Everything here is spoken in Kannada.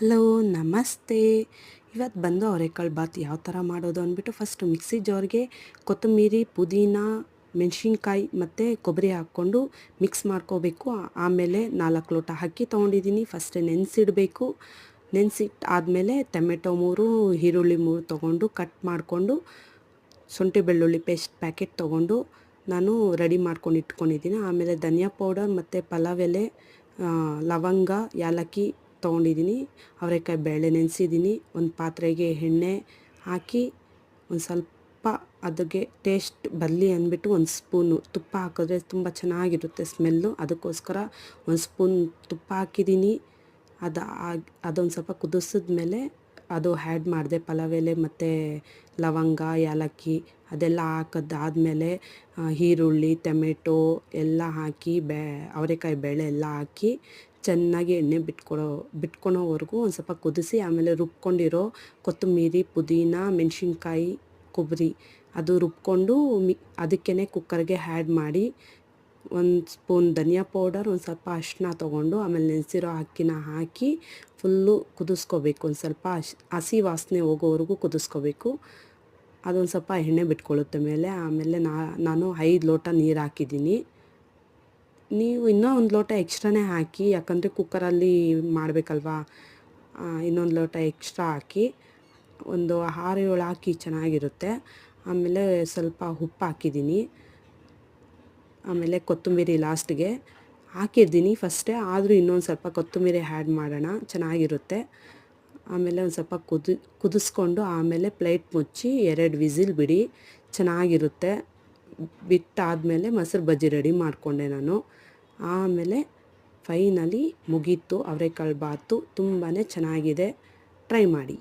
ಹಲೋ ನಮಸ್ತೆ. ಇವತ್ತು ಬಂದು ಅವರೆಕಾಳು ಬಾತ್ ಯಾವ ಥರ ಮಾಡೋದು ಅಂದ್ಬಿಟ್ಟು ಫಸ್ಟು ಮಿಕ್ಸಿ ಜಾರ್ಗೆ ಕೊತ್ತಂಬರಿ, ಪುದೀನ, ಮೆಣಸಿನ್ಕಾಯಿ ಮತ್ತು ಕೊಬ್ಬರಿ ಹಾಕ್ಕೊಂಡು ಮಿಕ್ಸ್ ಮಾಡ್ಕೋಬೇಕು. ಆಮೇಲೆ 4 ಲೋಟ ಅಕ್ಕಿ ತೊಗೊಂಡಿದ್ದೀನಿ. ಫಸ್ಟೇ ನೆನೆಸಿಡಬೇಕು. ನೆನೆಸಿಟ್ಟು ಆದಮೇಲೆ ಟೊಮೆಟೊ 3, ಈರುಳ್ಳಿ 3 ತೊಗೊಂಡು ಕಟ್ ಮಾಡಿಕೊಂಡು, ಶುಂಠಿ ಬೆಳ್ಳುಳ್ಳಿ ಪೇಸ್ಟ್ ಪ್ಯಾಕೆಟ್ ತೊಗೊಂಡು ನಾನು ರೆಡಿ ಮಾಡ್ಕೊಂಡು ಇಟ್ಕೊಂಡಿದ್ದೀನಿ. ಆಮೇಲೆ ಧನಿಯಾ ಪೌಡರ್ ಮತ್ತು ಪಲಾವ್ ಎಲೆ, ಲವಂಗ, ಏಲಕ್ಕಿ ತೊಗೊಂಡಿದ್ದೀನಿ. ಅವರೆಕಾಯಿ ಬೇಳೆ ನೆನೆಸಿದ್ದೀನಿ. ಒಂದು ಪಾತ್ರೆಗೆ ಎಣ್ಣೆ ಹಾಕಿ ಒಂದು ಸ್ವಲ್ಪ ಅದಕ್ಕೆ ಟೇಸ್ಟ್ ಬರಲಿ ಅಂದ್ಬಿಟ್ಟು ಒಂದು ಸ್ಪೂನು ತುಪ್ಪ ಹಾಕಿದ್ರೆ ತುಂಬ ಚೆನ್ನಾಗಿರುತ್ತೆ ಸ್ಮೆಲ್ಲು. ಅದಕ್ಕೋಸ್ಕರ ಒಂದು ಸ್ಪೂನ್ ತುಪ್ಪ ಹಾಕಿದ್ದೀನಿ. ಅದೊಂದು ಸ್ವಲ್ಪ ಕುದಿಸಿದ್ಮೇಲೆ ಅದು ಆ್ಯಡ್ ಮಾಡಿದೆ ಪಲಾವ್ ಎಲೆ ಮತ್ತು ಲವಂಗ, ಏಲಕ್ಕಿ ಅದೆಲ್ಲ ಹಾಕಿದ್ದಾದ್ಮೇಲೆ ಈರುಳ್ಳಿ, ಟೊಮೆಟೊ ಎಲ್ಲ ಹಾಕಿ ಅವರೆಕಾಯಿ ಬೇಳೆ ಎಲ್ಲ ಹಾಕಿ ಚೆನ್ನಾಗಿ ಎಣ್ಣೆ ಬಿಟ್ಕೊಳೋವರೆಗೂ ಒಂದು ಸ್ವಲ್ಪ ಕುದಿಸಿ, ಆಮೇಲೆ ರುಬ್ಕೊಂಡಿರೋ ಕೊತ್ತಂಬರಿ, ಪುದೀನ, ಮೆಣಸಿನ್ಕಾಯಿ, ಕೊಬ್ಬರಿ ಅದು ರುಬ್ಕೊಂಡು ಅದಕ್ಕೇ ಕುಕ್ಕರ್ಗೆ ಆ್ಯಡ್ ಮಾಡಿ ಒಂದು ಸ್ಪೂನ್ ಧನಿಯಾ ಪೌಡರ್, ಒಂದು ಸ್ವಲ್ಪ ಅರಿಶಿನ ತೊಗೊಂಡು ಆಮೇಲೆ ನೆನೆಸಿರೋ ಅಕ್ಕಿನ ಹಾಕಿ ಫುಲ್ಲು ಕುದಿಸ್ಕೋಬೇಕು. ಒಂದು ಸ್ವಲ್ಪ ಹಸಿ ವಾಸನೆ ಹೋಗೋವರೆಗೂ ಕುದಿಸ್ಕೋಬೇಕು. ಅದೊಂದು ಸ್ವಲ್ಪ ಎಣ್ಣೆ ಬಿಟ್ಕೊಳ್ಳುತ್ತೆ ಮೇಲೆ. ಆಮೇಲೆ ನಾನು 5 ಲೋಟ ನೀರು ಹಾಕಿದ್ದೀನಿ. ನೀವು ಇನ್ನೂ 1 ಲೋಟ ಎಕ್ಸ್ಟ್ರಾನೇ ಹಾಕಿ, ಯಾಕಂದರೆ ಕುಕ್ಕರಲ್ಲಿ ಮಾಡಬೇಕಲ್ವಾ. ಇನ್ನೊಂದು ಲೋಟ ಎಕ್ಸ್ಟ್ರಾ ಹಾಕಿ ಒಂದು 6-7 ಹಾಕಿ ಚೆನ್ನಾಗಿರುತ್ತೆ. ಆಮೇಲೆ ಸ್ವಲ್ಪ ಉಪ್ಪು ಹಾಕಿದ್ದೀನಿ. ಆಮೇಲೆ ಕೊತ್ತಂಬರಿ ಲಾಸ್ಟ್ಗೆ ಹಾಕಿದ್ದೀನಿ ಫಸ್ಟೇ, ಆದರೂ ಇನ್ನೊಂದು ಸ್ವಲ್ಪ ಕೊತ್ತಂಬರಿ ಆ್ಯಡ್ ಮಾಡೋಣ, ಚೆನ್ನಾಗಿರುತ್ತೆ. ಆಮೇಲೆ ಒಂದು ಸ್ವಲ್ಪ ಕುದಿಸ್ಕೊಂಡು ಆಮೇಲೆ ಪ್ಲೇಟ್ ಮುಚ್ಚಿ 2 ವಿಸಿಲ್ ಬಿಡಿ, ಚೆನ್ನಾಗಿರುತ್ತೆ. ಬಿಟ್ಟಾದಮೇಲೆ ಮೊಸರು ಬಜ್ಜಿ ರೆಡಿ ಮಾಡಿಕೊಂಡೆ ನಾನು. ಆಮೇಲೆ ಫೈನಲಿ ಮುಗೀತು ಅವರೆಕಾಳು ಬಾತು. ತುಂಬಾ ಚೆನ್ನಾಗಿದೆ, ಟ್ರೈ ಮಾಡಿ.